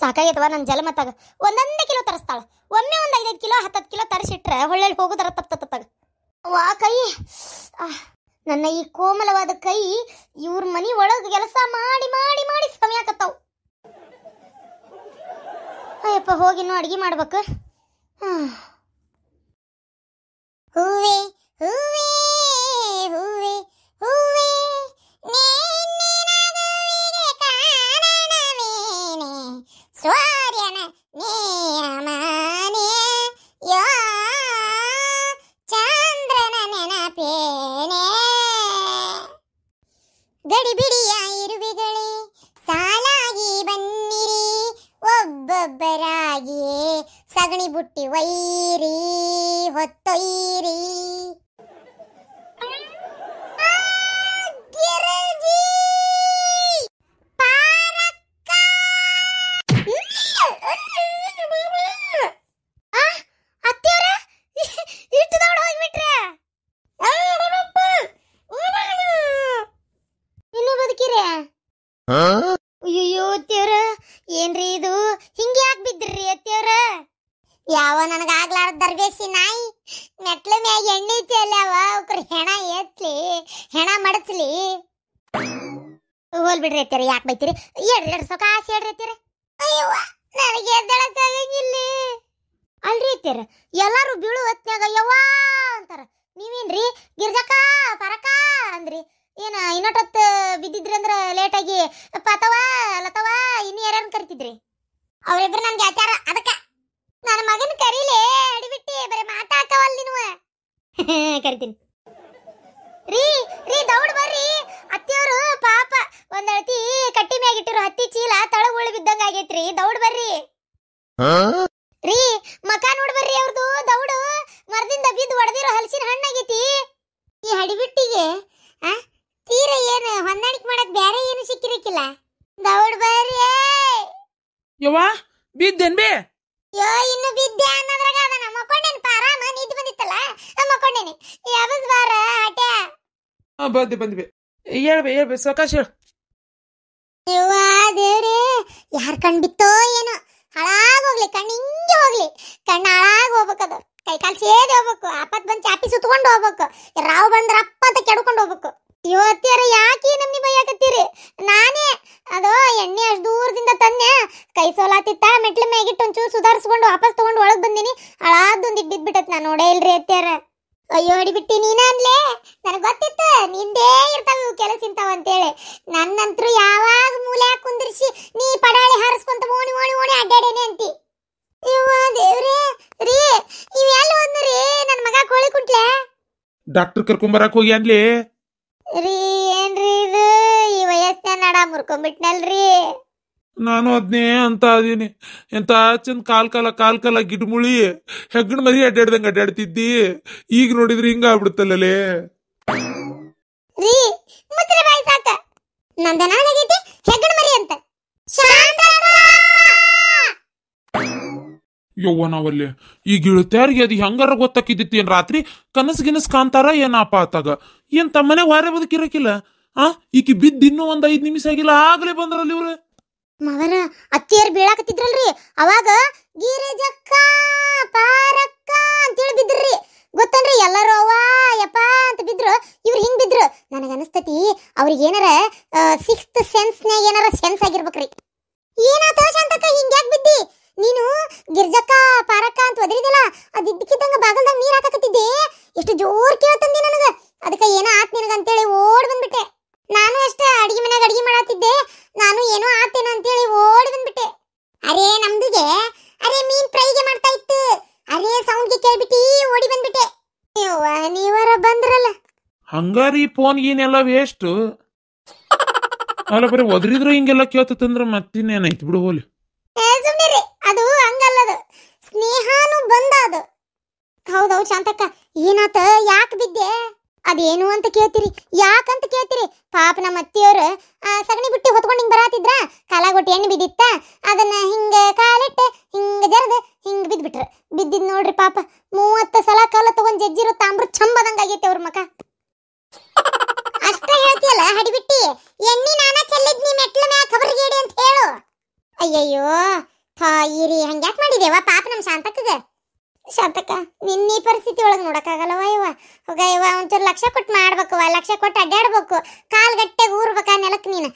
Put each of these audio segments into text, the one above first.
ಸಾಕಾಗೈತವ ನನ್ನ ಜಲಮತ್ತಾಗ. ಒಂದೊಂದೇ ಕಿಲೋ ತರಿಸ್ತಾಳ. ಒಮ್ಮೆ ಒಂದು 5-5 ಕಿಲೋ 10 ಕಿಲೋ ತರಿಸಿಟ್ರೆ ಹೊಳ್ಳೆಲ್ಲಿ ಹೋಗುದರ ತಪ್ತತ್ತಾಗ. ವಾ ಕೈ, ನನ್ನ ಈ ಕೋಮಲವಾದ ಕೈ ಇವ್ರ ಮನಿ ಒಳಗೆ ಕೆಲಸ ಮಾಡಿ ಮಾಡಿ ಮಾಡಿ ಸಮಯಾಕತ್ತಾವ. ಅಯ್ಯಪ್ಪ, ಹೋಗಿನ್ನು ಅಡ್ಗೆ ಮಾಡ್ಬೇಕು. ಹೂವೆ ಹೂವೆ ಹೂವೆ ಹೂವೆ ಸೂರ್ಯನ ನೇಮನೆ ಯೋ ಚಂದ್ರನ ನೆನಪೇನೆ ಗಡಿಬಿಡಿಯ ಇರುವೆಗಳೇ ಸಾಲಾಗಿ ಬನ್ನಿರಿ ಒಬ್ಬೊಬ್ಬರಾಗಿಯೇ ಸಗಣಿ ಬುಟ್ಟಿ ವೈರಿ ಹೊತ್ತೊಯ್ಯಿರಿ. ಅಯ್ಯೋ ಅತ್ತೆಯವ್ರ, ಏನ್ರಿ ಇದು? ಹಿಂಗೆ ಯಾಕೆ ಬಿದ್ದಿರ್ರಿ ಅತ್ತೆಯವ್ರ? ಯಾವ ನನಗಾಗ್ಲಾರ್ದ ದರ್ಬೇಸಿ ನಾಯಿ ಮೆಟ್ಲ ಮ್ಯಾಗ ಎಣ್ಣೆ ಚೆಲ್ಲವ ಅವ್ಕ್ರ ಹೆಣ ಎತ್ಲಿ ಹೆಣ ಮಡಚ್ಲಿ. ಹೋಲ್ ಬಿಡ್ರಿ ಅತ್ತೆಯವ್ರ, ಯಾಕೆ ಬೈತೀರಿ? ಹೇಳ್ರಿ ಸೊಕಾಸ ಹೇಳ್ರಿ ಅತ್ತೆಯವ್ರ. ಅಯ್ಯೋ ನನಗೆ ಎದ್ದಳಕ್ಕಾಗಂಗಿಲ್ಲ. ಅಲ್ರಿ ಅತ್ತೆಯವ್ರ, ಎಲ್ಲಾರು ಬೀಳು ಹೊತ್ನ್ಯಾಗ ಯವ್ವ ಅಂತಾರ. ನೀವೇನ್ರಿ ಗಿರ್ಜಕ್ಕ ಪರಕ ಅಂದ್ರಿ? ಏನ ಇನ್ನೊಟ್ಟೊತ್ತು ಬಿದ್ದಿದ್ರಿ ಅಂದ್ರ ಲೇಟಾಗಿ ಪತವ ಲತವ ಇನ್ನು ಯಾರನ್ನ ಕರಿತಿದ್ರಿ? ಅವ್ರಿಬ್ರು ನನ್ಗೆ ಆಚಾರ. ಅದಕ್ಕ ನನ್ನ ಮಗನ ಕರೀಲೆ ಅಡಿಬಿಟ್ಟಿ ಬರೀ ಮಾತಾಡ್ಕವಲ್ ನೀನು. ಕರಿತೀನಿ ರೀ. ರೀ ದೌಡ್ ಬರ್ರಿ ಅತ್ತಿಯವರು. ಪಾಪ ಒಂದಳತಿ ಕಟ್ಟಿ ಮ್ಯಾಗಿಟ್ಟಿರೋ ಹತ್ತಿ ಚೀಲ ತಳಗ ಉಳಿ ಬಿದ್ದಂಗ ಆಗೈತ್ರಿ. ದೌಡ್ ಬರ್ರಿ ರೀ. ಮಕ ನೋಡ್ ಬರ್ರಿ ಅವ್ರದು. ದೌಡು ಮರದಿಂದ ಬಿದ್ದು ಒಡೆದಿರೋ ಹಲಸಿನ ಹಣ್ಣಾಗೈತಿ. ಈ ಹಡಿಬಿಟ್ಟಿಗೆ ತೀರ ಏನು ಹೊಂದಾಣಿಕೆ ಮಾಡಕ್ ಬೇರೆ ಏನು ಸಿಕ್ಕಿರಕ್ಕಿಲ್ಲ. ದೌಡ್ ಬರ್ರಿ. ಯವ್ವ ಬಿದ್ದೇನ್ ಬೇ? ಯೋ ಇನ್ನು ಬಿದ್ದೆ ಅನ್ನೋದ್ರಾಗ ಅದನ್ನ ಮಕ್ಕೊಂಡೇನಿ. ಆರಾಮ ನಿದ್ದೆ ಬಂದಿತ್ತಲ್ಲ ಮಕ್ಕೊಂಡೇನಿ. ಯಾವಸ್ ಬಾರ ಆಟ್ಯಾ. ಬಂದ್ವಿ ಹೇಳ್ಬೇ ಸಕಾಶ ಹೇಳು. ಯವ್ವ ದೇವ್ರೇ, ಯಾರ್ ಕಣ್ ಬಿತ್ತೋ ಏನೋ. ಹಾಳಾಗೋಗ್ಲಿ ಕಣ್ಣು, ಹಿಂಗೆ ಹೋಗ್ಲಿ ಕಣ್ಣು ಹಾಳಾಗ್ ಹೋಗ್ಬೇಕದು. ಕೈ ಕಾಲು ಸೇದಿ ಹೋಗ್ಬೇಕು. ಆಪತ್ ಬಂದು ಚಾಪಿ ಸುತ್ಕೊಂಡು ಹೋಗ್ಬೇಕು. ರಾವ್ ಬಂದ್ರ ಅಪ್ಪ ಅಂತ ಕೆಡ್ಕೊಂಡು ಹೋಗ್ಬೇಕು. ಇವತ್ತ್ಯಾರ ಯಾಕೆ ನಮ್ನಿ ಬೈಯಾಕತ್ತೀರಿ? ನಾನೇ ಅದು ಎಣ್ಣೆ ಅಷ್ಟು ದೂರದಿಂದ ತಂದೆ. ಕೈ ಸೋಲಾತಿತ್ತ, ಮೆಟ್ಲ ಮ್ಯಾಗಿಟ್ಟು ಒಂಚೂರು ಸುಧಾರಿಸ್ಕೊಂಡು ವಾಪಸ್ ತಗೊಂಡು ಒಳಗೆ ಬಂದಿನಿ. ಹಳಾದೊಂದು ಬಿದ್ಬಿಟ್ಟತ್. ನಾನು ನೋಡೇ ಇಲ್ರಿ ಅತ್ಯಾರ. ಅಯ್ಯೋ ಹಿಡಿಬಿಟ್ಟಿ ನೀನ ಅನ್ಲೇ. ನನಗೆ ಗೊತ್ತಿತ್ತು ನಿಂದೇ ಇರ್ತಾವ ಇವು ಕೆಲಸ ಇಂತಾವ ಅಂತೇಳಿ. ನನ್ನಂತರೂ ಯಾವಾಗ ಮೂಲೆ ಕುಂದಿರ್ಸಿ ನೀ ಪಡಾಳಿ ಹಾರಿಸ್ಕೊಂತ ಓಣಿ ಓಣಿ ಓಣಿ ಅಡ್ಡಾಡೇನೆ ಅಂತಿ. ಇವ್ವ ದೇವ್ರೇ. ರೀ ಇವೆಲ್ಲ ಹೋದ್ರಿ ನನ್ನ ಮಗ ಕೋಳಿ ಕುಂಟ್ಲೆ? ಡಾಕ್ಟರ್ ಕರ್ಕೊಂಬರಕ್ ಹೋಗಿ ಅನ್ಲಿ ರೀ. ಏನ್ರಿ ಇದು? ಈ ವಯಸ್ಸಿನ ನಡ ಮುರ್ಕೊಂಡ್ಬಿಟ್ನಲ್ರಿ. ನಾನು ಅದ್ನೇ ಅಂತ ಅದೀನಿ. ಎಂತ ಚಂದ ಕಾಲ್ ಕಾಲ ಗಿಡ್ಮುಳಿ ಹೆಗ್ಗಣ ಮರಿ ಅಡ್ಡಾಡ್ದಂಗ ಅಡ್ಡಾಡ್ತಿದ್ದಿ. ಈಗ ನೋಡಿದ್ರೆ ಹಿಂಗ ಆಗ್ಬಿಡುತ್ತಲ್ಲೇ. ರೀ ಮುಚ್ಚ್ರೆ ಬಾಯಿ ಸಾಕ. ನಂದನಾಗೈತಿ ಹೆಗ್ಗಣ ಮರಿ ಅಂತ. ಯವ್ವ ನಾವಲ್ಲಿ ಈಗ ಇಳುತ್ತಾರಿಗೆ ಅದು ಹೆಂಗಾರ ಗೊತ್ತಾಕಿದ್ದಿತ್ತು. ಏನ್ ರಾತ್ರಿ ಕನಸು ಗಿನಸ್ ಕಾಂತಾರ ಏನಪ್ಪ ಆತಾಗ? ಏನ್ ತಮ್ಮನೆ ವಾರೆ ಬದುಕಿರಕಿಲ್ಲ? ಈಕಿ ಬಿದ್ದು ಇನ್ನೂ 5 ನಿಮಿಷ ಆಗಿಲ್ಲ, ಆಗ್ಲೇ ಬಂದ್ರಲ್ಲಿ ಇವ್ರು. ಮಗನ ಅತ್ತಿಯರ್ ಬೀಳಾಕತ್ತಿದ್ರಲ್ರಿ, ಅವಾಗ ಗಿರಿಜಕ್ಕ ಪಾರಕ್ಕ ಅಂತೇಳಿ ಬಿದ್ರಿ. ಗೊತ್ತನ್ರಿ? ಎಲ್ಲರೂ ಅವ್ವ ಯಪ್ಪ ಅಂತ ಬಿದ್ರು. ಇವ್ರು ಹಿಂಗ್ ಬಿದ್ರು. ನನಗ ಅನಸ್ತತಿ ಅವ್ರಿಗೆ ಏನಾರ 6th ಸೆನ್ಸ್ನ್ಯಾಗ ಏನಾರ ಸೆನ್ಸ್ ಆಗಿರ್ಬೇಕ್ರಿ. ಏನಾತ ಶಾಂತಕ್ಕ ಹಿಂಗ್ಯಾಕ್ ಬಿದ್ದಿ ನೀನು? ಗಿರ್ಜಕ್ಕ ಪಾರಕ್ಕ ಅಂತ ಒದರಿದಲ್ಲ, ಅದು ಇದ್ದಕ್ಕಿದ್ದಂಗ ಬಾಗಲ್ದಾಗ ನೀರ್ ಹಾಕಕತ್ತಿದ್ದೆ. ಎಷ್ಟು ಜೋರ್ ಕೇಳ್ತಂದಿ ನನಗ. ಅದಕ್ಕೆ ಏನೋ ಆತ್ ನಿನಗ ಅಂತೇಳಿ ಓಡ್ ಬಂದ್ಬಿಟ್ಟೆ. ನಾನು ಅಷ್ಟೇ ಅಡಿಗೆ ಮನ್ಯಾಗ ಅಡಿಗೆ ಮಾಡತ್ತಿದ್ದೆ. ನಾನು ಏನೋ ಆತೇನೋ ಅಂತೇಳಿ ಓಡಿ ಬಂದ್ಬಿಟ್ಟೆ. ಅರೇ ನಮ್ದಿಗೆ ಮೀನ್ ಫ್ರೈಗೆ ಮಾಡ್ತಾ ಇತ್ತು. ಅರೇ ಸೌಂಡ್ಗೆ ಕೇಳ್ಬಿಟ್ಟಿ ಓಡಿ ಬಂದ್ಬಿಟ್ಟೆ. ನೀವರ ಬಂದ್ರಲ್ಲ. ಹಂಗಾರಿ ಫೋನ್ ಏನೆಲ್ಲ ವೇಸ್ಟ್ ಅಲ್ಲ. ಬರೀ ಒದರಿದ್ರು ಹಿಂಗೆಲ್ಲ ಕೇಳ್ತಂದ್ರ ಮತ್ತಿನ್ನೇನೈತಿ ಬಿಡು ಹೋಲಿ. ಸುಮ್ನಿರಿ, ಅದು ಹಂಗಲ್ಲದು. ಸ್ನೇಹಾನು ಬಂದ ಅದು. ಹೌದೌದು ಶಾಂತಕ್ಕ. ಏನಾತ? ಯಾಕೆ ಬಿದ್ದೆ? ಅದೇನು ಅಂತ ಕೇಳ್ತೀರಿ? ಯಾಕಂತ ಕೇಳ್ತೀರಿ? ಪಾಪ ನಮ್ಮ ಅತ್ತಿಯವ್ರು ಸಗಣಿ ಬುಟ್ಟಿ ಹೊತ್ಕೊಂಡು ಹಿಂಗ್ ಬರಾತಿದ್ರ. ಕಾಲಾಗೊಟ್ಟು ಎಣ್ಣೆ ಬಿದ್ದಿತ್ತ. ಅದನ್ನ ಹಿಂಗ ಕಾಲಿಟ್ಟು ಹಿಂಗ ಜರ್ದು ಹಿಂಗ ಬಿದ್ಬಿಟ್ರು. ಬಿದ್ದಿದ್ ನೋಡ್ರಿ ಪಾಪ 30 ಸಲ ಕಾಲ ತಗೊಂಡ್ ಜಜ್ಜಿರೋ ತಾಮ್ರ ಚಂಬದಂಗ ಆಗೈತೆ ಅವ್ರ ಮಕ. ಅಷ್ಟ ಹೇಳ್ತೀಯಲ್ಲ ಹಡಿಬಿಟ್ಟಿ, ಎಣ್ಣಿ ನಾನ ಚೆಲ್ಲಿದ್ನಿ ಮೆಟ್ಲ ಮ್ಯಾಗ ಖಬರ್ಗೇಡಿ ಅಂತ ಹೇಳು. ಅಯ್ಯಯ್ಯೋ ಥಾ ಈರಿ ಹಂಗ್ಯಾಕ್ ಮಾಡಿದೇವ ಪಾಪ ನಮ್ಮ ಶಾಂತಕ್ಕಗ. ಶಾಂತಕ್ಕ ನಿನ್ನ ಈ ಪರಿಸ್ಥಿತಿ ಒಳಗೆ ನೋಡಕ್ಕಾಗಲ್ಲವ ಇವ. ಹೋಗ ಇವ ಒಂಚೂರು ಲಕ್ಷ ಕೊಟ್ಟು ಮಾಡ್ಬೇಕವ, ಲಕ್ಷ ಕೊಟ್ಟು ಅಡ್ಡಾಡ್ಬೇಕು, ಕಾಲ್ ಗಟ್ಟೆಗೆ ಊರ್ಬೇಕ ನೆಲಕ್ ನೀನು.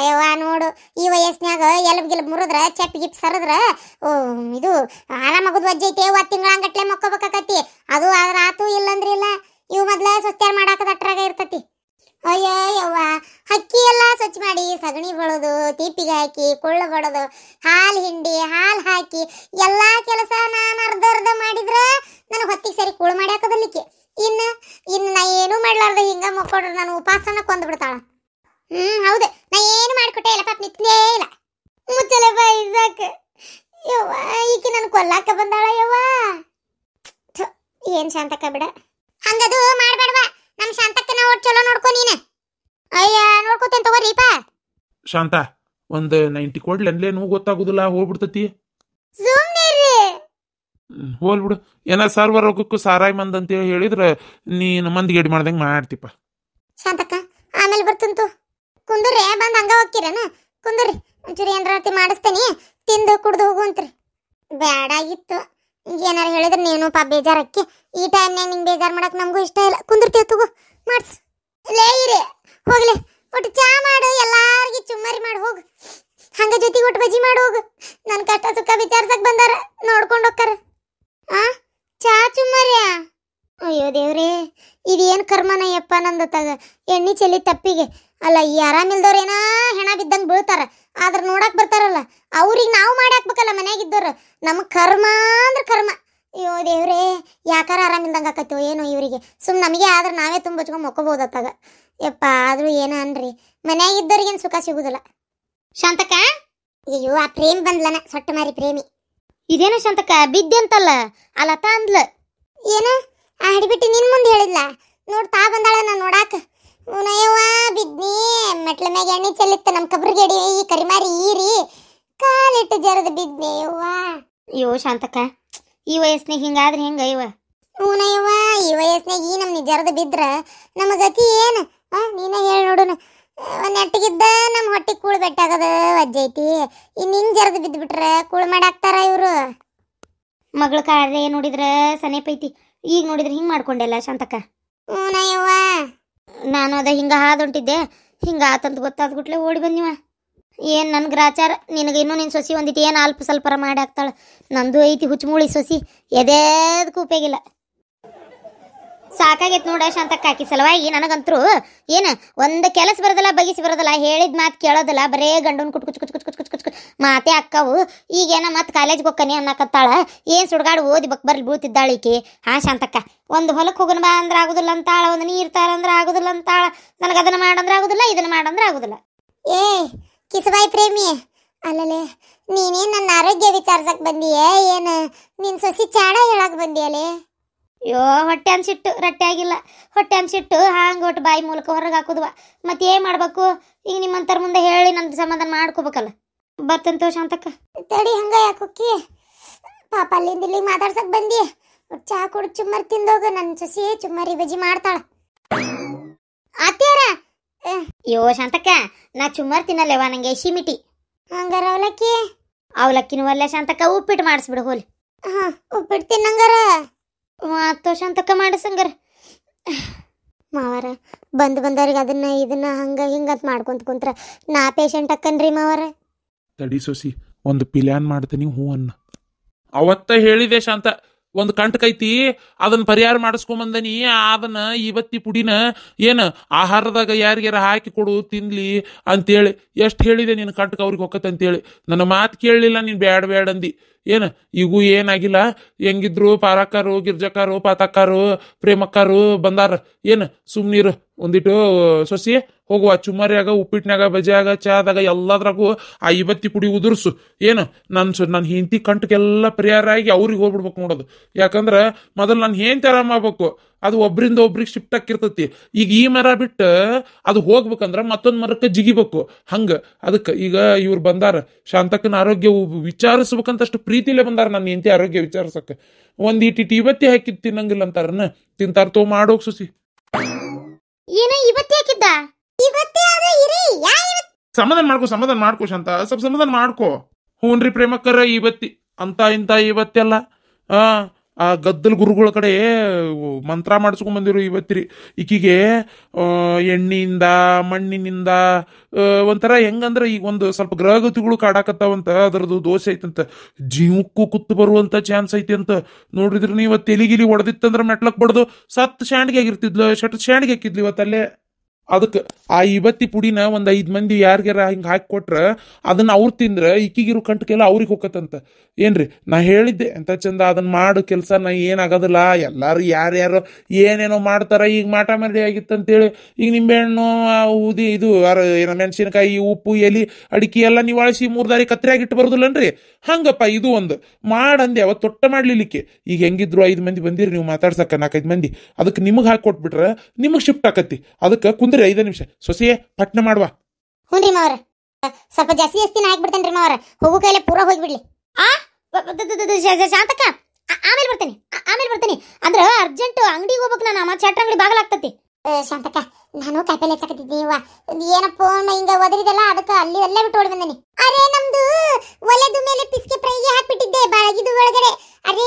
ಯವ್ವ ನೋಡು ಈ ವಯಸ್ಸಿನಾಗ ಎಲಬ್ ಗಿಲಬ್ ಮುರಿದ್ರ ಚೆಪ್ ಗಿಪ್ ಸರದ್ರ ಇದು ಆರಾಮಾಗೋದು ವಜ್ಜೆ ಐತೆ. 1 ತಿಂಗಳಂಗಟ್ಲೆ ಮಕ್ಕೋಬೇಕಾಕತಿ. ಅದು ಆದ್ರ ಆತು ಇಲ್ಲಂದ್ರೆ ಇಲ್ಲ. ಇವು ಮೊದ್ಲ ಸ್ವಚ್ಛ ಮಾಡಾಕದ ಅಟ್ರಾಗ ಇರ್ತತಿ. ಅಯ್ಯೋ ಯವ್ವ ಹಕ್ಕಿ ಎಲ್ಲ ಸ್ವಚ್ಛ ಮಾಡಿ ಸಗಣಿ ಬಳೋದು, ತೀಪಿಗೆ ಹಾಕಿ ಕೊಳ್ಳ ಬಡೋದು, ಹಾಲು ಹಿಂಡಿ ಹಾಲು ಹಾಕಿ ಎಲ್ಲಾ ಕೆಲಸ ನಾನು ಅರ್ಧ ಮಾಡಿದ್ರ ನನಗೆ ಹೊತ್ತಿಗೆ ಸರಿ ಕೂಳು ಮಾಡಿ ಹಾಕೋದಲ್ಲಿಕ್ಕೆ. ಇನ್ನು ನಾ ಏನು ಮಾಡ್ಲಾರ್ದ ಹಿಂಗ ಮಕ್ಕೊಡ್ರೆ ನಾನು ಉಪವಾಸನ ಕೊಂದ್ಬಿಡ್ತಾಳ. ಹೌದು, ನಾ ಏನು ಮಾಡಿಕೊಟ್ಟೆ ಇಲ್ಲ ಪಾಪ ನಿತ್ನೇ ಇಲ್ಲ. ಮುಚ್ಚಲೆ ಬಾಯಿ ಸಾಕು ಯವ್ವ. ಈಕಿ ನನ್ ಕೊಲ್ಲಾಕ ಬಂದಾಳ ಯವ್ವ. ಏನ್ ಶಾಂತಕ್ಕ ಬಿಡ, ಹಂಗದು ಮಾಡ್ಬೇಡವಾ. ನಮ್ ಶಾಂತಕ್ಕ ನಾವು ಚಲೋ ನೋಡ್ಕೊ ನೀನು. ಅಯ್ಯ ನೋಡ್ಕೋತೇನ್ ತಗೋರಿಪ್ಪ. ಶಾಂತ ಒಂದ್ 90 ಕೊಡ್ಲೇನು ಗೊತ್ತಾಗುದಿಲ್ಲ, ಹೋಗ್ಬಿಡ್ತತಿ. ಸುಮ್ನಿರ್ರಿ. ಹೋಲ್ಬಿಡು. ಏನ ಸರ್ವರ್ ಹೋಗಕ್ಕೂ ಸಾರಾಯಿ ಮಂದ್ ಅಂತೇಳಿ ಹೇಳಿದ್ರ ನೀನ್ ಮಂದಿಗೆ ಎಡಿ ಮಾಡ್ದಂಗ ಮಾಡ್ತಿಪ್ಪ. ಶಾಂತಕ್ಕ ಆಮೇಲೆ ಬರ್ತಂತು. ಕುಂದ್ರಿ ಬಂದ್ ಹಂಗ ಹೋಗ್ಕಿರನ. ಕುಂದ್ರಿ ಒಂಚೂರು ಏನಾರ ಮಾಡಿಸ್ತೇನಿ, ತಿಂದು ಕುಡ್ದು ಹೋಗುವಂತ್ರಿ. ಬ್ಯಾಡಾಗಿತ್ತು. ಏನಾರ ಹೇಳಿದ್ರೆ ನೀನು ಪಾಪ ಬೇಜಾರಕ್ಕಿ. ಈ ಟೈಮ್ನಾಗ ನಿಂಗೆ ಬೇಜಾರು ಮಾಡಕ್ ನಮಗೂ ಇಷ್ಟ ಇಲ್ಲ. ಕುಂದಿರ್ತೀವಿ ತಗೋ ಮಾಡ್ಸ್. ಲೇ ಇರಿ ಹೋಗ್ಲಿ, ಒಟ್ಟು ಚಾ ಮಾಡು, ಎಲ್ಲಾರ್ಗಿ ಚುಮ್ಮರಿ ಮಾಡಿ ಹೋಗು. ಹಂಗ ಜೊತೆಗೆ ಒಟ್ಟು ಬಜ್ಜಿ ಮಾಡಿ ಹೋಗು. ನನ್ನ ಕಷ್ಟ ಸುಖ ವಿಚಾರ್ಸಕ್ ಬಂದಾರ, ನೋಡ್ಕೊಂಡು ಹೋಗ್ತಾರ. ಚಾ ಚುಮ್ಮರಿಯಾ? ಅಯ್ಯೋ ದೇವ್ರೇ, ಇದೇನು ಕರ್ಮನಯ್ಯಪ್ಪ ನಂದು ತಗ. ಎಣ್ಣೆ ಚೆಲ್ಲಿ ತಪ್ಪಿಗೆ ಅಲ್ಲ, ಈ ಆರಾಮಿಲ್ದವ್ರೇನೋ ಹೆಣ ಬಿದ್ದಂಗೆ ಬೀಳ್ತಾರ, ಆದ್ರೆ ನೋಡಕ್ ಬರ್ತಾರಲ್ಲ ಅವ್ರಿಗೆ ನಾವು ಮಾಡಿ ಹಾಕ್ಬೇಕಲ್ಲ ಮನ್ಯಾಗಿದ್ದವ್ರು. ನಮಗೆ ಕರ್ಮ ಅಂದ್ರೆ ಕರ್ಮ. ಅಯ್ಯೋ ದೇವ್ರೇ, ಯಾಕಾರ ಆರಾಮಿಲ್ದಂಗೆ ಆಕತ್ತೋ ಏನೋ ಇವರಿಗೆ. ನಮಗೆ ಆದ್ರೆ ನಾವೇ ತುಂಬಚ್ಕೊಂಡು ಮೊಕ್ಕೋಬೋದತ್ತಾಗ. ಯಪ್ಪ ಆದ್ರೂ ಏನ ಅನ್ರಿ, ಮನ್ಯಾಗಿದ್ದವ್ರಿಗೇನು ಸುಖ ಸಿಗುದಿಲ್ಲ. ಶಾಂತಕ್ಕ ಅಯ್ಯೋ ಆ ಪ್ರೇಮಿ ಬಂದ್ಲನ, ಸೊಟ್ಟ ಮಾರಿ ಪ್ರೇಮಿ. ಇದೇನ ಶಾಂತಕ್ಕ ಬಿದ್ದೆ ಅಂತಲ್ಲ ಅಲ್ಲತ ಅಂದ್ಲ. ಏನ ಆ ಹಿಡಿಬಿಟ್ಟು ನಿನ್ ಮುಂದೆ ಹೇಳಿದ್ಲ ನೋಡ್, ತಾ ಬಂದಾಳ ನಾನು ನೋಡಾಕ. ಉನಯವ್ವ ಬಿದ್ನಿ, ಮೆಟ್ಲ ಮ್ಯಾಗ ಎಣ್ಣೆ ಚೆಲ್ಲಿತ್ತ ನಮ್ಮ ಕಬ್ರಿಗೇಡಿ ಈ ಕರಿಮಾರಿ ಈರಿ ಕಾಲಿಟ್ಟು ಜರದ ಬಿದ್ನಿ ಯವ್ವ. ಅಯ್ಯೋ ಶಾಂತಕ್ಕ ಈ ವಯಸ್ಸಿನಾಗ ಹಿಂಗಾದ್ರೆ ಹೆಂಗ ಇವ? ಉನಯವ್ವ ಈ ವಯಸ್ಸಿನಾಗ ಈ ನಮ್ನಿ ಜರದ ಬಿದ್ರ ನಮ್ಮ ಗತಿ ಏನು? ನೀನ ಹೇಳಿ ನೋಡುನ. ಒಂದ್ ನೆಟ್ಟಿಗಿದ್ದ ನಮ್ಮ ಹೊಟ್ಟೆ ಕೂಳು ಬೆಟ್ಟಾಗದ ವಜ್ಜೈತಿ. ಇನ್ ಹಿಂಗ್ ಜರದ ಬಿದ್ದುಬಿಟ್ರ ಕೂಳು ಮಾಡಾಕ್ತಾರ ಇವ್ರು. ಮಗಳ ಕಾಡ್ರೆ ನೋಡಿದ್ರ ಸನೇಪೈತಿ, ಈಗ ನೋಡಿದ್ರೆ ಹಿಂಗ್ ಮಾಡ್ಕೊಂಡೆಲ್ಲ ಶಾಂತಕ್ಕ. ನಯ್ಯವ್ವ ನಾನು ಅದ ಹಿಂಗ ಹಾದೊಂಟಿದ್ದೆ, ಹಿಂಗ ಆತಂತ ಗೊತ್ತಾದ್ಬಿಟ್ಲೆ ಓಡಿ ಬಂದಿವ. ಏನ್ ನನ್ ಗ್ರಾಚಾರ, ನಿನಗೆ ಇನ್ನೂ ನಿನ್ ಸೊಸಿ ಒಂದಿಟ್ಟು ಏನು ಅಲ್ಪ ಸ್ವಲ್ಪರ ಮಾಡಿ ಹಾಕ್ತಾಳ. ನಂದು ಐತಿ ಹುಚ್ಚಮೂಳಿ ಸೊಸಿ, ಎದೇದಕ್ಕೂ ಉಪಯೋಗಿಲ್ಲ. ಸಾಕಾಗೈತ್ ನೋಡ ಶಾಂತಕ್ಕ ಆಕಿ ಸಲುವಾಗಿ. ನನಗಂತರೂ ಏನು ಒಂದು ಕೆಲಸ ಬರೋದಲ್ಲ, ಬಗಿಸಿ ಬರೋದಲ್ಲ, ಹೇಳಿದ ಮಾತು ಕೇಳೋದಲ್ಲ, ಬರೇ ಗಂಡನ್ ಕುಟ್ ಕುಚ್ ಕುಚ್ ಕುಚ್ ಕುಚ್ ಕುಚ್ ಕುಚ್ ಕುಚ್ ಮಾತೇ ಅಕ್ಕವು. ಈಗೇನ ಮತ್ತೆ ಕಾಲೇಜ್ಗೆ ಹೋಗ್ಕನಿ ಅನ್ನಕತ್ತಾಳ. ಏನು ಸುಡ್ಗಾಡು ಓದಿ ಬರ್ಲಿ ಬೀಳ್ತಿದ್ದಾಳ ಈಕಿ. ಶಾಂತಕ್ಕ ಒಂದು ಹೊಲಕ್ಕೆ ಹೋಗೋಣ ಬಾ ಅಂದ್ರೆ ಆಗುದಿಲ್ಲ ಅಂತಾಳ, ಒಂದು ನೀರು ತಾಳ ಅಂದ್ರೆ ಆಗುದಿಲ್ಲ ಅಂತಾಳ. ನನಗೆ ಅದನ್ನ ಮಾಡಂದ್ರೆ ಆಗುದಿಲ್ಲ, ಇದನ್ನ ಮಾಡಂದ್ರೆ ಆಗುದಿಲ್ಲ. ಏ ಕಿಸಬಾಯಿ ಪ್ರೇಮಿ ಅಲ್ಲಲೇ, ನೀನೇನು ನನ್ನ ಆರೋಗ್ಯ ವಿಚಾರ್ಸಕ್ ಬಂದಿಯೇ ಏನು? ನಿನ್ ಸೊಸಿ ಚಾಡ ಹೇಳಕ್ ಬಂದಿಯಲೇ? ಅಯ್ಯೋ ಹೊಟ್ಟೆ ಅನ್ಸಿಟ್ಟು ರಟ್ಟೆ ಆಗಿಲ್ಲ, ಹೊಟ್ಟೆ ಅನ್ಸಿಟ್ಟು ಹಾಂಗೆ ಒಟ್ಟು ಬಾಯಿ ಮೂಲಕ ಹೊರಗೆ ಹಾಕುದ್ವ. ಮತ್ತೆ ಏನ್ ಮಾಡ್ಬೇಕು ಈಗ? ನಿಮ್ಮಂತರ ಮುಂದೆ ಹೇಳಿ ನನ್ನ ಸಮಾಧಾನ ಮಾಡ್ಕೋಬೇಕಲ್ಲ. ಬರ್ತಂತ ಶಾಂತಕ್ಕ ತಡಿ, ಹಂಗ ಯಾಕೋಕಿ ಪಾಪ ಅಲ್ಲಿಂದ ಇಲ್ಲಿಗೆ ಮಾತಾಡ್ಸಕ್ ಬಂದಿ. ಚಾ ಕುಡ್ ಚುಮ್ಮರಿ ತಿಂದೋಗ, ನನ್ನ ಸೊಸಿ ಚುಮ್ಮರಿ ಬಜ್ಜಿ ಮಾಡ್ತಾಳ. ಅತ್ಯಾರ ಅಯ್ಯೋ ಶಾಂತಕ್ಕ ನಾ ಚುಮ್ಮರಿ ತಿನ್ನಲ್ಲೇವಾ, ನಂಗೆ ಶಿಮಿಟಿ. ಹಂಗಾರ ಅವಲಕ್ಕಿನೂ ಅಲ್ಲ ಶಾಂತಕ್ಕ, ಉಪ್ಪಿಟ್ಟು ಮಾಡಿಸ್ಬಿಡು ಹೋಲಿ. ಉಪ್ಪಿಟ್ಟು ತಿನ್ನಂಗಾರ ಮಾತೋ ಶಾಂತಕ್ಕ ಮಾಡಿಸಂಗಾರ. ಮಾವಾರ ಬಂದವ್ರಿಗೆ ಅದನ್ನ ಇದನ್ನ ಹಂಗ ಹಿಂಗಂತ ಮಾಡ್ಕೊಂತ ಕುಂತ್ರ ನಾ ಪೇಷಂಟ್ ಅಕ್ಕನ್ರಿ ಮಾವಾರ. ತಡಿ ಸೊಸಿ, ಒಂದು ಪಿಲ್ಯಾನ್ ಮಾಡ್ತೀನಿ, ಹೂ ಅನ್ನ. ಅವತ್ತ ಹೇಳಿದೆ ಶಾಂತ, ಒಂದು ಕಂಟಕೈತಿ ಅದನ್ನ ಪರಿಹಾರ ಮಾಡಿಸ್ಕೊಂಬಂದನಿ. ಅದನ್ನ ಇವತ್ತಿ ಪುಡಿನ ಏನು ಆಹಾರದಾಗ ಯಾರಿಗಾರ ಹಾಕಿ ಕೊಡು ತಿನ್ಲಿ ಅಂತೇಳಿ ಎಷ್ಟು ಹೇಳಿದೆ ನಿನ್ನ ಕಂಟಕ ಅವ್ರಿಗೆ ಹೊಕ್ಕತ್ತ ಅಂತೇಳಿ. ನನ್ನ ಮಾತು ಕೇಳಲಿಲ್ಲ ನೀನು, ಬ್ಯಾಡ ಅಂದಿ. ಏನು ಈಗೂ ಏನಾಗಿಲ್ಲ, ಹೆಂಗಿದ್ರು ಪಾರಕ್ಕಾರು ಗಿರ್ಜಕ್ಕಾರು ಪಾತಕ್ಕಾರು ಪ್ರೇಮಕ್ಕಾರು ಬಂದಾರ. ಏನು ಸುಮ್ನೀರು, ಒಂದಿಟ್ಟು ಸೊಸಿ ಹೋಗುವ ಚುಮ್ಮರಿಯಾಗ ಉಪ್ಪಿಟ್ಟಿನಾಗ ಬಜ್ಜಿಯಾಗ ಚಾದಾಗ ಎಲ್ಲದ್ರಾಗೂ ಆ ಇವತ್ತಿ ಪುಡಿ ಉದುರ್ಸು. ಏನು ನನ್ನ ಹೆಂಡತಿ ಕಂಟಕ್ಕೆಲ್ಲ ಪರಿಹಾರ ಆಗಿ ಅವ್ರಿಗೆ ಹೋಗ್ಬಿಡ್ಬೇಕು ನೋಡೋದು. ಯಾಕಂದ್ರೆ ಮೊದಲು ನನ್ನ ಹೆಂಡತಿ ಆರಾಮಾಗಬೇಕು, ಅದು ಒಬ್ರಿಂದ ಒಬ್ರಿಗೆ ಶಿಫ್ಟ್ ಆಕಿರ್ತೈತಿ. ಈಗ ಈ ಮರ ಬಿಟ್ಟು ಅದು ಹೋಗ್ಬೇಕಂದ್ರ ಮತ್ತೊಂದು ಮರಕ್ಕೆ ಜಿಗಿಬೇಕು. ಹಂಗ ಅದಕ್ಕೆ ಈಗ ಇವ್ರು ಬಂದಾರ, ಶಾಂತಕ್ಕನ ಆರೋಗ್ಯ ವಿಚಾರಿಸ್ಬೇಕಂತಷ್ಟು ಪ್ರೀತಿಲೇ ಬಂದಾರ ನನ್ನ ಹೆಂಡತಿ ಆರೋಗ್ಯ ವಿಚಾರಿಸಕ್ಕೆ. ಒಂದಿಟ್ಟು ಇವತ್ತಿ ಹಾಕಿದ್ ತಿನ್ನಂಗಿಲ್ಲ ಅಂತಾರನ್ನ, ತಿಂತಾರ ತೋ ಮಾಡೋಗ್ ಸುಸಿ. ಏನ ಇವತ್ತಿ ಹಾಕಿದ್ದ? ಇವತ್ತೇ ಅದ ಇರಿ. ಸಮಾಧಾನ ಮಾಡ್ಕೋ ಶಾಂತ, ಸ್ವಲ್ಪ ಸಮಾಧಾನ ಮಾಡ್ಕೋ. ಹೂನ್ರಿ ಪ್ರೇಮಕ್ಕರ ಇವತ್ತಿ ಅಂತ ಇಂತ ಇವತ್ತೆಲ್ಲ ಆ ಗದ್ದಲ್ ಗುರುಗಳ ಕಡೆ ಮಂತ್ರ ಮಾಡಿಸ್ಕೊಂಡ್ ಬಂದಿರು ಇವತ್ತಿರಿ. ಈಕಿಗೆ ಎಣ್ಣಿಯಿಂದ ಮಣ್ಣಿನಿಂದ ಒಂಥರ ಹೆಂಗಂದ್ರೆ ಈಗ ಒಂದು ಸ್ವಲ್ಪ ಗ್ರಹಗತಿಗಳು ಕಾಡಾಕತ್ತಾವಂತ, ಅದ್ರದ್ದು ದೋಷ ಐತಂತ, ಜೀವಕ್ಕೂ ಕುತ್ತು ಬರುವಂತ ಚಾನ್ಸ್ ಐತಿ ಅಂತ. ನೋಡಿದ್ರಿ ನೀವು ತೆಲಿಗಿಲಿ ಹೊಡೆದಿತ್ತಂದ್ರ ಮೆಟ್ಲಕ್ ಬಡ್ದು ಸತ್ ಶಾಂಡಿಗೆ ಆಗಿರ್ತಿದ್ಲು, ಶಾಂಡಿಗೆ ಹಾಕಿದ್ಲು ಇವತ್ತಲ್ಲೇ. ಅದಕ್ಕೆ ಆ ಇವತ್ತಿ ಪುಡಿನ ಒಂದ್ 5 ಮಂದಿ ಯಾರಿಗಾರ ಹಿಂಗೆ ಹಾಕಿ ಕೊಟ್ರ ಅದನ್ನ ಅವ್ರು ತಿಂದ್ರ ಇಕ್ಕಿಗಿರು ಕಂಟಕ್ಕೆಲ್ಲ ಅವ್ರಿಗೆ ಹೋಗತ್ತಂತ. ಏನ್ರಿ ನಾ ಹೇಳಿದ್ದೆ ಅಂತ ಚಂದ ಅದನ್ನ ಮಾಡು ಕೆಲಸ, ನಾ ಏನಾಗೋದಿಲ್ಲ. ಎಲ್ಲಾರು ಯಾರ್ಯಾರು ಏನೇನೋ ಮಾಡ್ತಾರ. ಈಗ ಮಾಟ ಮರಡಿ ಆಗಿತ್ತಂತೇಳಿ ಈಗ ನಿಂಬೆಹಣ್ಣು ಊದಿ ಇದು ಏನೋ ಮೆಣಸಿನಕಾಯಿ ಉಪ್ಪು ಎಲಿ ಅಡಿಕೆ ಎಲ್ಲ ನೀವು ಅಳಿಸಿ 3 ದಾರಿ ಕತ್ರಿಯಾಗಿಟ್ಟು ಬರೋದಿಲ್ಲನ್ರಿ. ಹಂಗಪ್ಪ ಇದು ಒಂದು ಮಾಡಂದೆ ಅವತ್ತು ತೊಟ್ಟ ಮಾಡ್ಲಿಕ್ಕೆ. ಈಗ ಹೆಂಗಿದ್ರು 5 ಮಂದಿ ಬಂದಿರಿ ನೀವು ಮಾತಾಡ್ಸಕ್ಕ, 4-5 ಮಂದಿ. ಅದಕ್ಕೆ ನಿಮಗೆ ಹಾಕಿ ಕೊಟ್ಬಿಟ್ರ ನಿಮಗೆ ಶಿಫ್ಟ್ ಆಕತಿ. ಅದಕ್ಕೆ ಕುಂದ್ರಿ 5 ನಿಮಿಷ ಸೊಸೆಯೇ ಪಟ್ನ ಮಾಡುವ. ಹ್ಞೂ ಮಾವರ, ಸ್ವಲ್ಪ ಜಾಸ್ತಿ ಹಾಕ್ಬಿಡ್ತೇನ್ರಿ ಮಾವರ, ಹೋಗೋ ಕೈಲೆ ಪೂರ ಹೋಗ್ಬಿಡ್ಲಿ. ಶಾಂತಕ್ಕ ಆಮೇಲೆ ಬರ್ತೀನಿ ಅಂದ್ರ ಅರ್ಜೆಂಟ್ ಅಂಗಡಿಗೆ ಹೋಗ್ಬೇಕು ನಾನು. ಮತ್ತೆ ಚಟ್ರ ಅಂಗಡಿ ಬಾಗಲಾಗ್ತತಿ. ಶಾಂತಕ್ಕ ನಾನು ಕಾಯಿಪಲ್ಲೆ ಹಚ್ಚಕತ್ತಿದ್ದೀವ, ಏನಪ್ಪ ಹಿಂಗ ಒದರಿದಲ್ಲ, ಅದಕ್ಕೆ ಅಲ್ಲಿ ಅಲ್ಲೇ ಬಿಟ್ಟು ಓಡಿ ಬಂದೇನಿ. ಅರೆ ನಮ್ದು ಒಲೆದ ಮೇಲೆ ಪಿಸ್ಕೆ ಫ್ರೈಗೆ ಹಾಕ್ಬಿಟ್ಟಿದ್ದೆ ಬಾಳಗಿದು ಒಳಗಡೆ. ಅರೆ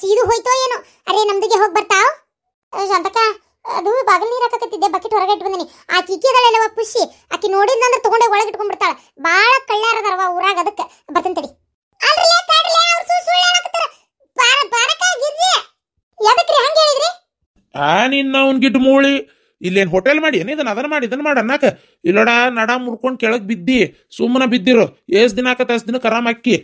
ಸೀದು ಹೋಯ್ತೋ ಏನೋ. ಅರೆ ನಮ್ದಿಗೆ ಹೋಗಿ ಬರ್ತಾವ್ ಶಾಂತಕ್ಕ. ಅದು ಬಾಗಿಲು ನೀರು ಹಾಕತ್ತಿದ್ದೆ, ಬಕೆಟ್ ಹೊರಗೆ ಇಟ್ಟು ಬಂದಿನಿ. ಆ ಕಿಕ್ಕಿದಳೆಲ್ಲವ ಪುಷಿ ಆಕಿ ನೋಡಿದ್ನಂದ್ರೆ ತಗೊಂಡೆ ಒಳಗೆ ಇಟ್ಕೊಂಡ್ಬಿಡ್ತಾಳ. ಬಾಳ ಕಳ್ಳಾರದರವ ಊರಾಗ, ಅದಕ್ಕೆ ಬರ್ತಂತಡಿ. ನಿನ್ನ ಅವ್ನ್ ಗಿಟ್ಟು ಮೂಳಿ ಇಲ್ಲೇನ್ ಹೋಟೆಲ್ ಮಾಡಿ ಇದನ್ನ ಅದನ್ನ ಮಾಡಿ ಇದನ್ನ ಮಾಡಿ ಅನ್ನಕ ಇಲ್ಲೋಡ ನಡ ಮುರ್ಕೊಂಡ್ ಕೆಳಗ್ ಬಿದ್ದಿ ಸುಮ್ಮನ ಬಿದ್ದಿರು. ಎಷ್ಟ್ ದಿನ ಆಕತ್ತ ಅಷ್ಟ್ ದಿನ ಕರಾಮ್ ಅಕ್ಕಿ.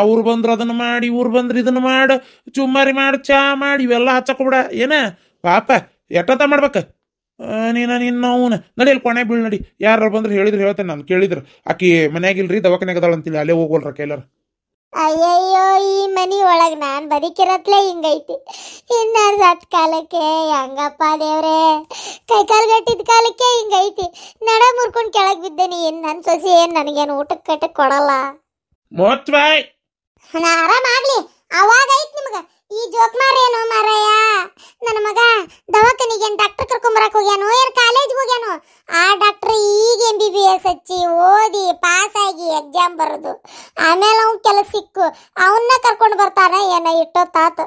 ಅವ್ರು ಬಂದ್ರ ಅದನ್ನ ಮಾಡಿ, ಇವ್ರು ಬಂದ್ರ ಇದನ್ನ ಮಾಡ, ಚುಮ್ಮಾರಿ ಮಾಡಿ, ಚಾ ಮಾಡಿ, ಇವೆಲ್ಲ ಹಚ್ಚಕೊಬಿಡ. ಏನ ಪಾಪ ಎಟ್ಟತ ಮಾಡ್ಬೇಕ ನಿನ್ನ ಅವನ. ನಡಿಯಲ್ಲಿ ಕೊನೆ ಬೀಳ್ ನಡಿ. ಯಾರು ಬಂದ್ರೆ ಹೇಳಿದ್ರು ಹೇಳ್ತೇನೆ ನಾನು. ಕೇಳಿದ್ರು ಆಕಿ ಮನ್ಯಾಗಿಲ್ರಿ ದವಾಖಾನ್ಯಾಗ ಅದಾಳ ಅಂತೇಳಿ ಅಲ್ಲೇ ಹೋಗೋಲ್ರ ಕೈಲಾರ. ಅಯ್ಯಯ್ಯೋ ಈ ಮನಿ ಒಳಗ್ ನಾನ್ ಬದುಕಿರತ್ಲೆ ಹಿಂಗೈತಿ. ಇನ್ನ ಸತ್ ಕಾಲಕ್ಕೆ ಹೆಂಗಪ್ಪ ದೇವ್ರೆ, ಕೈಕಾಲ್ ಗಟ್ಟಿದ ಕಾಲಕ್ಕೆ ಹಿಂಗೈತಿ. ನಡ ಮುರ್ಕೊಂಡ್ ಕೆಳಗ್ ಬಿದ್ದೇನಿ. ನನ್ ಸೊಸಿ ಏನ್ ನನಗೇನು ಊಟಕ್ಕೆ ಕಟ್ಟಕ್ ಕೊಡಲ್ಲ. ನಾ ಆರಾಮಾಗ್ಲಿ ಅವಾಗ ಐತ್ ನಿಮ್ಗ ಈ ಜೋಕ್ ಮಾರೇನು ಮಾರಾಯ. ನನ್ನ ಮಗ ದವಾಖಾನಿಗೆ ಡಾಕ್ಟರ್ ಕರ್ಕೊಂಬರಕ್ ಹೋಗ್ಯಾನೋ ಏನ್ ಕಾಲೇಜ್ಗೆ ಹೋಗ್ಯಾನೋ. ಆ ಡಾಕ್ಟರ್ ಈಗ MBBS ಹಚ್ಚಿ ಓದಿ ಪಾಸ್ ಆಗಿ ಎಕ್ಸಾಮ್ ಬರೋದು, ಆಮೇಲೆ ಅವ್ನ್ ಕೆಲಸ ಸಿಕ್ಕು ಅವನ್ನ ಕರ್ಕೊಂಡು ಬರ್ತಾನೆ ಏನ ಇಟ್ಟೊತ್ತಾತ.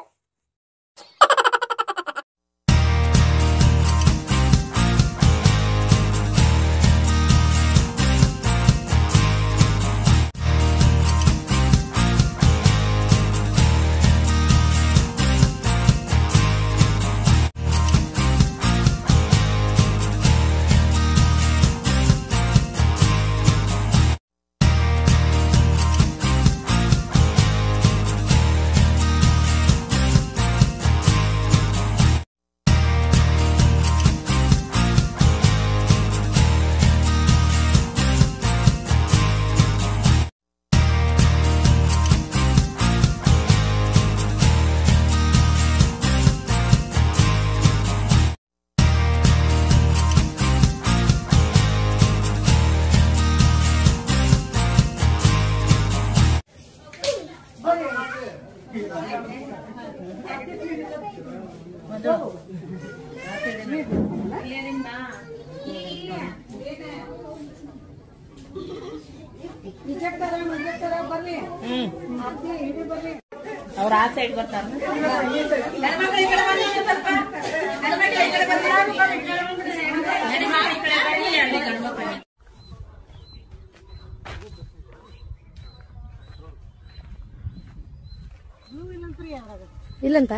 ಅವ್ರ ಆ ಸೈಡ್ ಬರ್ತಾರ. ಇಲ್ಲಂತ